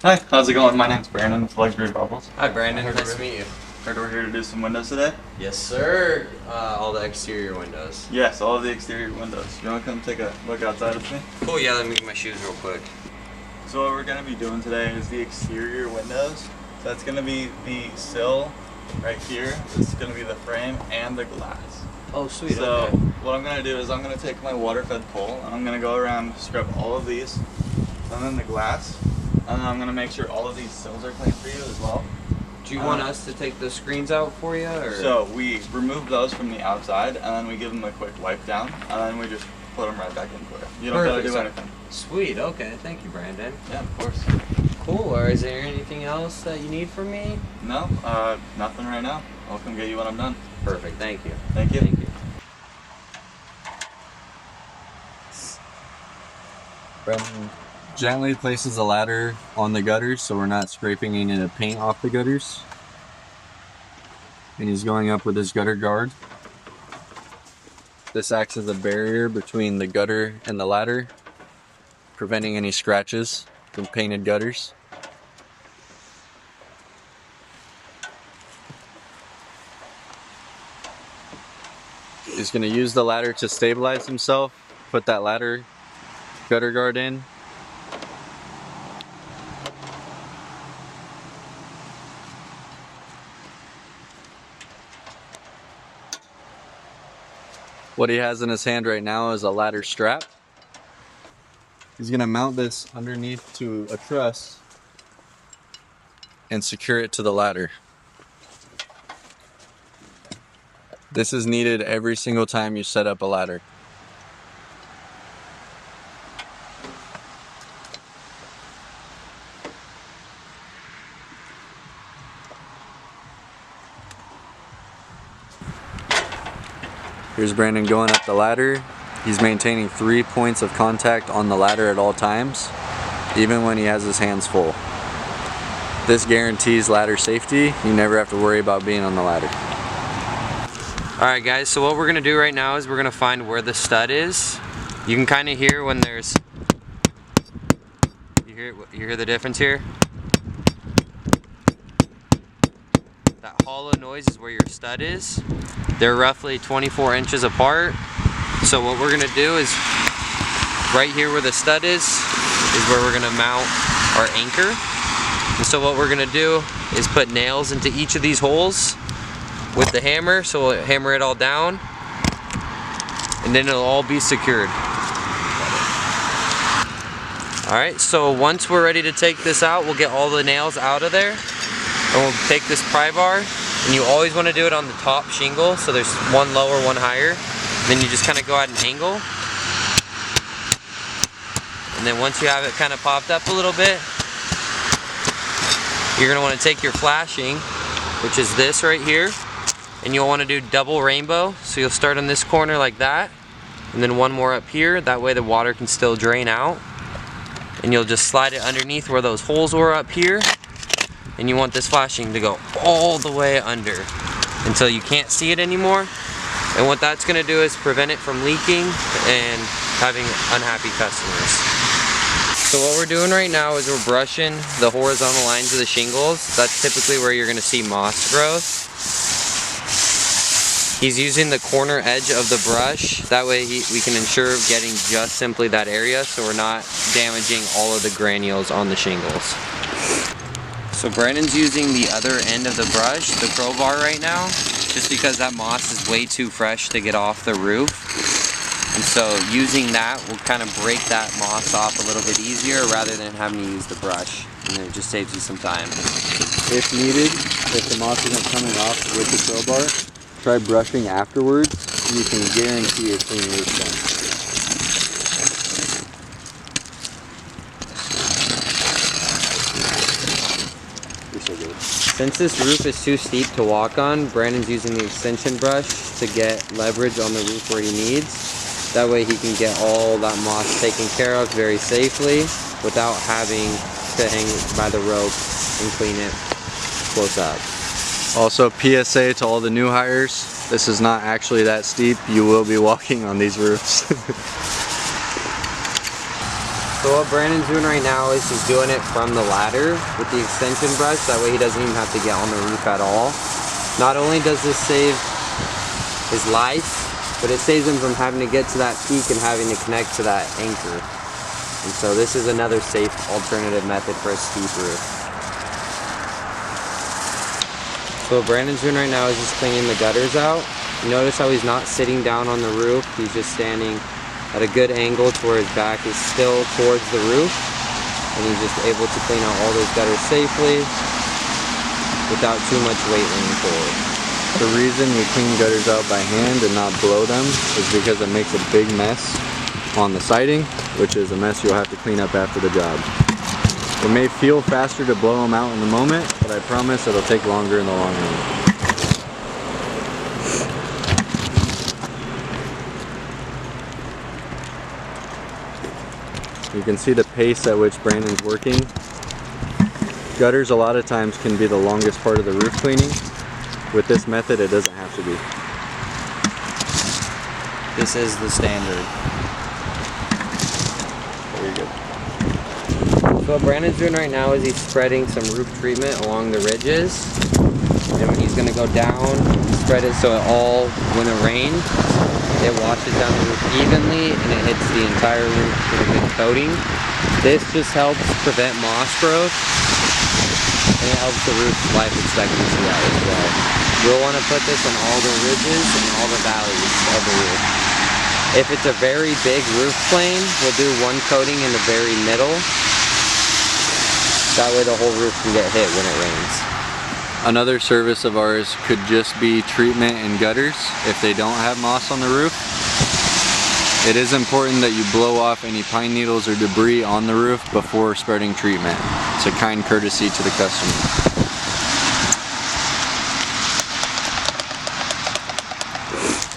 Hi, how's it going? My name's Brandon with Luxury Bubbles. Hi Brandon, nice to meet you. Heard we're here to do some windows today? Yes sir, all the exterior windows. Yes, all of the exterior windows. You want to come take a look outside with me? Cool, yeah, let me get my shoes real quick. So what we're going to be doing today is the exterior windows. So that's going to be the sill right here. This is going to be the frame and the glass. Oh sweet, So okay. what I'm going to do is I'm going to take my water-fed pole and I'm going to go around, scrub all of these, and then the glass. And then I'm going to make sure all of these sills are clean for you as well. Do you want us to take the screens out for you, or? So we remove those from the outside, and then we give them a quick wipe down, and then we just put them right back in for you. You don't have to do anything. Sweet, okay, thank you Brandon. Yeah, of course. Cool, or is there anything else that you need from me? No, nothing right now. I'll come get you when I'm done. Perfect, thank you. Thank you. Thank you. Brandon gently places the ladder on the gutters so we're not scraping any of the paint off the gutters. And he's going up with his gutter guard. This acts as a barrier between the gutter and the ladder, preventing any scratches from painted gutters. He's going to use the ladder to stabilize himself, put that ladder gutter guard in. What he has in his hand right now is a ladder strap. He's going to mount this underneath to a truss and secure it to the ladder. This is needed every single time you set up a ladder. Here's Brandon going up the ladder. He's maintaining 3 points of contact on the ladder at all times, even when he has his hands full. This guarantees ladder safety. You never have to worry about being on the ladder. Alright guys, so what we're going to do right now is we're going to find where the stud is. You can kind of hear when there's... You hear the difference here? That hollow noise is where your stud is. They're roughly 24 inches apart. So what we're going to do is, right here where the stud is where we're going to mount our anchor. And so what we're going to do is put nails into each of these holes with the hammer. So we'll hammer it all down, and then it'll all be secured. Alright, so once we're ready to take this out, we'll get all the nails out of there. And we'll take this pry bar, and you always want to do it on the top shingle, so there's one lower, one higher. And then you just kind of go at an angle. And then once you have it kind of popped up a little bit, you're going to want to take your flashing, which is this right here, and you'll want to do double rainbow. So you'll start on this corner like that, and then one more up here. That way the water can still drain out. And you'll just slide it underneath where those holes were up here. And you want this flashing to go all the way under until you can't see it anymore. And what that's going to do is prevent it from leaking and having unhappy customers. So what we're doing right now is we're brushing the horizontal lines of the shingles. That's typically where you're going to see moss growth. He's using the corner edge of the brush. That way we can ensure getting just simply that area, so we're not damaging all of the granules on the shingles. So Brandon's using the other end of the brush, the crowbar right now, just because that moss is way too fresh to get off the roof. And so using that will kind of break that moss off a little bit easier rather than having to use the brush. And it just saves you some time. If needed, if the moss isn't coming off with the crowbar, try brushing afterwards. You can guarantee a clean roof then. Since this roof is too steep to walk on, Brandon's using the extension brush to get leverage on the roof where he needs. That way he can get all that moss taken care of very safely without having to hang by the rope and clean it close up. Also, PSA to all the new hires, this is not actually that steep. You will be walking on these roofs. So what Brandon's doing right now is he's doing it from the ladder with the extension brush. That way he doesn't even have to get on the roof at all. Not only does this save his life, but it saves him from having to get to that peak and having to connect to that anchor. And so this is another safe alternative method for a steep roof. So what Brandon's doing right now is just cleaning the gutters out. You notice how he's not sitting down on the roof, he's just standing at a good angle to where his back is still towards the roof. And he's just able to clean out all those gutters safely without too much weight leaning forward. The reason we clean gutters out by hand and not blow them is because it makes a big mess on the siding, which is a mess you'll have to clean up after the job. It may feel faster to blow them out in the moment, but I promise it'll take longer in the long run. You can see the pace at which Brandon's working. Gutters a lot of times can be the longest part of the roof cleaning. With this method, it doesn't have to be. This is the standard. Very good. So what Brandon's doing right now is he's spreading some roof treatment along the ridges. And he's going to go down, spread it so it all, when it rains, it washes down the roof evenly and it hits the entire roof with a good coating. This just helps prevent moss growth and it helps the roof's life expectancy out as well. We'll want to put this on all the ridges and all the valleys of the roof. If it's a very big roof plane, we'll do one coating in the very middle. That way the whole roof can get hit when it rains. Another service of ours could just be treatment in gutters if they don't have moss on the roof. It is important that you blow off any pine needles or debris on the roof before spreading treatment. It's a kind courtesy to the customer.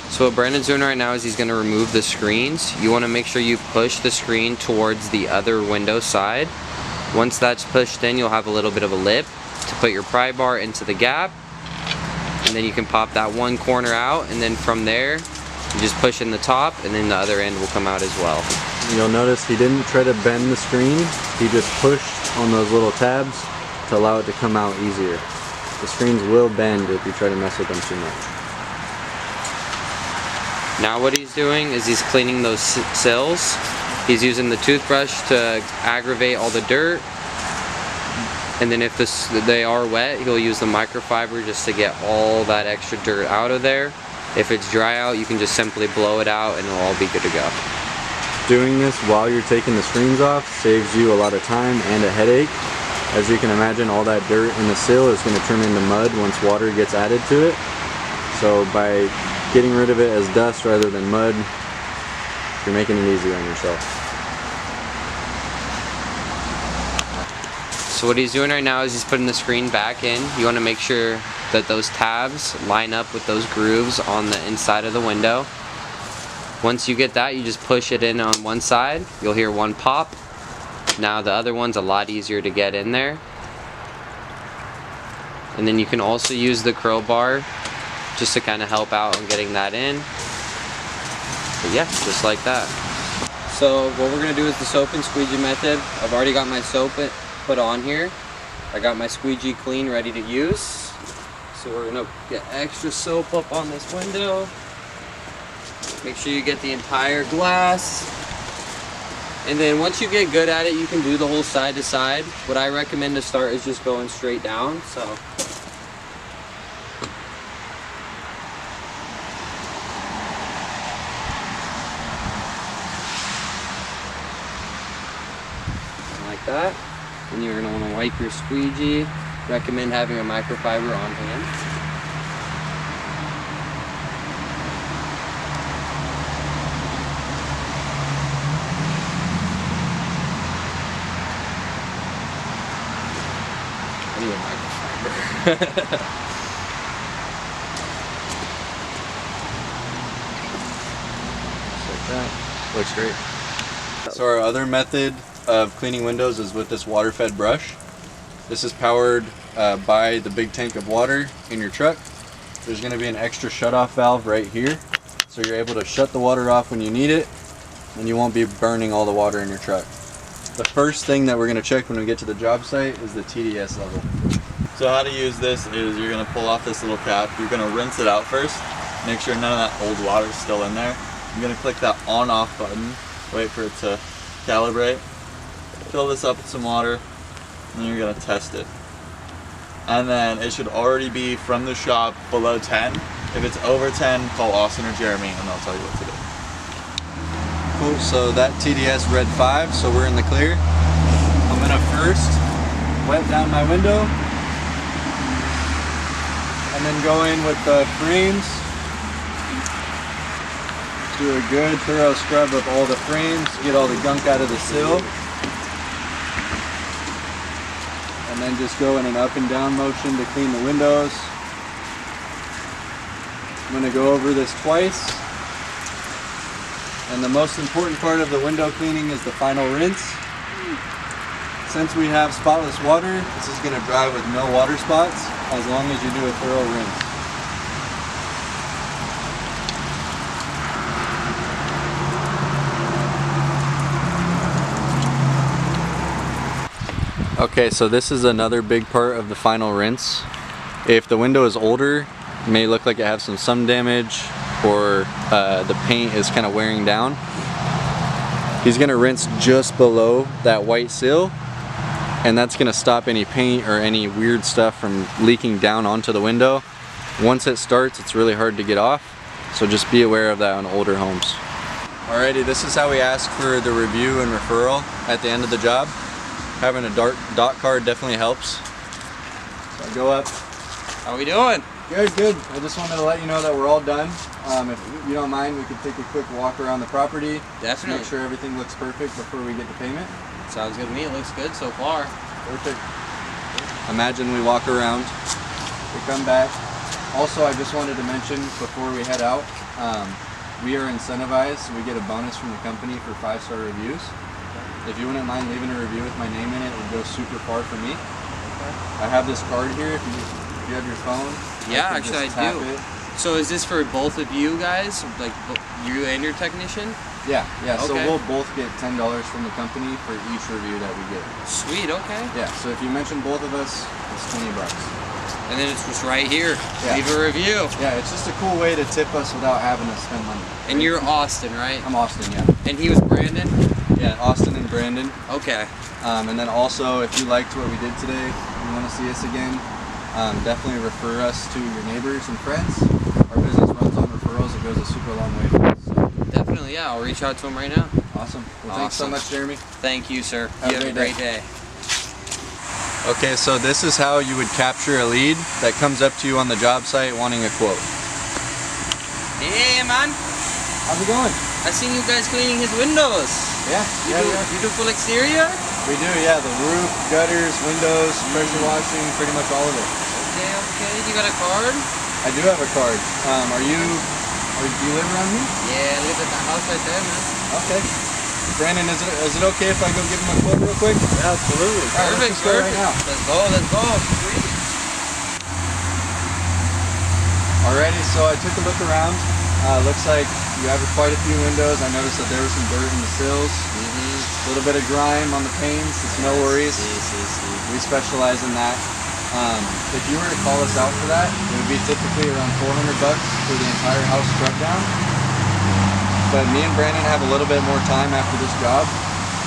So what Brandon's doing right now is he's going to remove the screens. You want to make sure you push the screen towards the other window side. Once that's pushed in, you'll have a little bit of a lip to put your pry bar into the gap. And then you can pop that one corner out, and then from there, you just push in the top, and then the other end will come out as well. You'll notice he didn't try to bend the screen. He just pushed on those little tabs to allow it to come out easier. The screens will bend if you try to mess with them too much. Now what he's doing is he's cleaning those sills. He's using the toothbrush to aggravate all the dirt. And then if they are wet, he'll use the microfiber just to get all that extra dirt out of there. If it's dry out, you can just simply blow it out and it'll all be good to go. Doing this while you're taking the screens off saves you a lot of time and a headache. As you can imagine, all that dirt in the sill is going to turn into mud once water gets added to it. So by getting rid of it as dust rather than mud, you're making it easier on yourself. So what he's doing right now is he's putting the screen back in. You want to make sure that those tabs line up with those grooves on the inside of the window. Once you get that, you just push it in on one side. You'll hear one pop. Now the other one's a lot easier to get in there. And then you can also use the crowbar just to kind of help out on getting that in. But yeah, just like that. So what we're going to do is the soap and squeegee method. I've already got my soap put on here. I got my squeegee clean, ready to use. So we're going to get extra soap up on this window. Make sure you get the entire glass. And then once you get good at it, you can do the whole side to side. What I recommend to start is just going straight down. So like that. And you're going to want to wipe your squeegee. Recommend having a microfiber on hand. I need a microfiber. Just like that. Looks great. So our other method of cleaning windows is with this water-fed brush. This is powered by the big tank of water in your truck. There's going to be an extra shut-off valve right here, so you're able to shut the water off when you need it, and you won't be burning all the water in your truck. The first thing that we're gonna check when we get to the job site is the TDS level. So how to use this is you're gonna pull off this little cap. You're gonna rinse it out first. Make sure none of that old water is still in there. You're gonna click that on-off button. Wait for it to calibrate. Fill this up with some water, and then you're gonna test it. And then it should already be from the shop below 10. If it's over 10, call Austin or Jeremy, and they'll tell you what to do. Cool, so that TDS read 5, so we're in the clear. I'm gonna first wet down my window, and then go in with the frames. Do a good thorough scrub of all the frames, get all the gunk out of the sill. And then just go in an up and down motion to clean the windows. I'm gonna go over this twice. And the most important part of the window cleaning is the final rinse. Since we have spotless water, this is gonna dry with no water spots as long as you do a thorough rinse. Okay, so this is another big part of the final rinse. If the window is older, it may look like it has some sun damage, or the paint is kind of wearing down. He's gonna rinse just below that white sill, and that's gonna stop any paint or any weird stuff from leaking down onto the window. Once it starts, it's really hard to get off, so just be aware of that on older homes. Alrighty, this is how we ask for the review and referral at the end of the job. Having a dot card definitely helps. So I go up. How we doing? Good, good. I just wanted to let you know that we're all done. If you don't mind, we could take a quick walk around the property. Definitely. Make sure everything looks perfect before we get the payment. Sounds good to me. It looks good so far. Perfect. Imagine we walk around, we come back. Also, I just wanted to mention before we head out, we are incentivized. We get a bonus from the company for 5-star reviews. If you wouldn't mind leaving a review with my name in it, it would go super far for me. Okay. I have this card here. If you have your phone, yeah, actually I do. It. So is this for both of you guys, like you and your technician? Yeah. Okay. So we'll both get $10 from the company for each review that we get. Sweet. Okay. Yeah. So if you mention both of us, it's $20. And then it's just right here. Yeah. Leave a review. Yeah, it's just a cool way to tip us without having to spend money. Right? And you're Austin, right? I'm Austin, yeah. And he was Brandon? Yeah, Austin and Brandon. Okay. And then also, if you liked what we did today, you want to see us again, definitely refer us to your neighbors and friends. Our business runs on referrals. It goes a super long way for us. So. Definitely, yeah. I'll reach out to him right now. Awesome. Well, thanks so much, Jeremy. Thank you, sir. Have you have a great day. Okay, so this is how you would capture a lead that comes up to you on the job site wanting a quote. Hey, man. How's it going? I seen you guys cleaning his windows. Yeah, You do full exterior? We do, yeah. The roof, gutters, windows, pressure washing, pretty much all of it. Okay. You got a card? I do have a card. Do you live around here? Yeah, I live at the house right there, man. Okay. Brandon, is it okay if I go give him a quote real quick? Yeah, absolutely. Perfect, let's go right now. Let's go. Alrighty, so I took a look around. Looks like you have quite a few windows. I noticed that there was some dirt in the sills. A little bit of grime on the panes. It's no worries. We specialize in that. If you were to call us out for that, it would be typically around $400 for the entire house scrub down. But me and Brandon have a little bit more time after this job.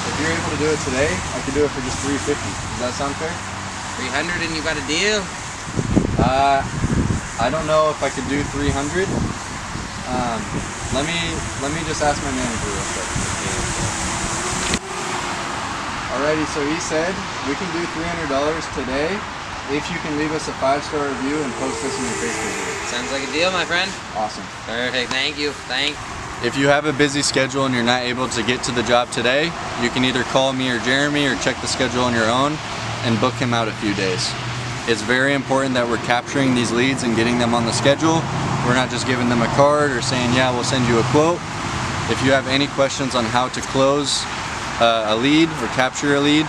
If you're able to do it today, I could do it for just $350. Does that sound fair? 300 and you got a deal? I don't know if I could do 300. Let me just ask my manager real quick. Alrighty, so he said we can do $300 today if you can leave us a 5-star review and post this on your Facebook page. Sounds like a deal, my friend. Awesome. Perfect. Thank you. If you have a busy schedule and you're not able to get to the job today, you can either call me or Jeremy or check the schedule on your own and book him out a few days. It's very important that we're capturing these leads and getting them on the schedule. We're not just giving them a card or saying, yeah, we'll send you a quote. If you have any questions on how to close a lead or capture a lead,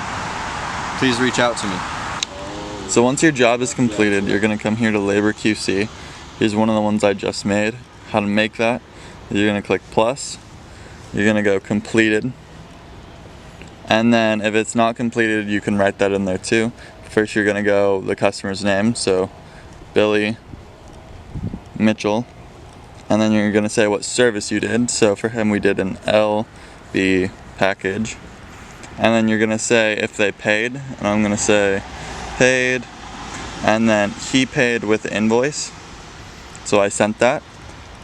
please reach out to me. So once your job is completed, you're going to come here to Labor QC. Here's one of the ones I just made. How to make that. You're going to click plus. You're going to go completed. And then if it's not completed, you can write that in there too. First you're gonna go the customer's name, so Billy Mitchell, and then you're gonna say what service you did. So for him we did an LB package. And then you're gonna say if they paid, and I'm gonna say paid, and then he paid with the invoice, so I sent that.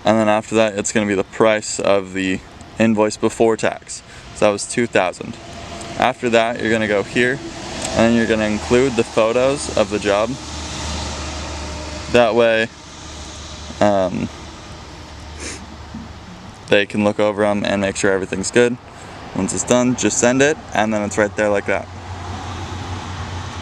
And then after that it's gonna be the price of the invoice before tax, so that was $2,000. After that you're gonna go here, and then you're gonna include the photos of the job. That way they can look over them and make sure everything's good. Once it's done, just send it, and then it's right there like that.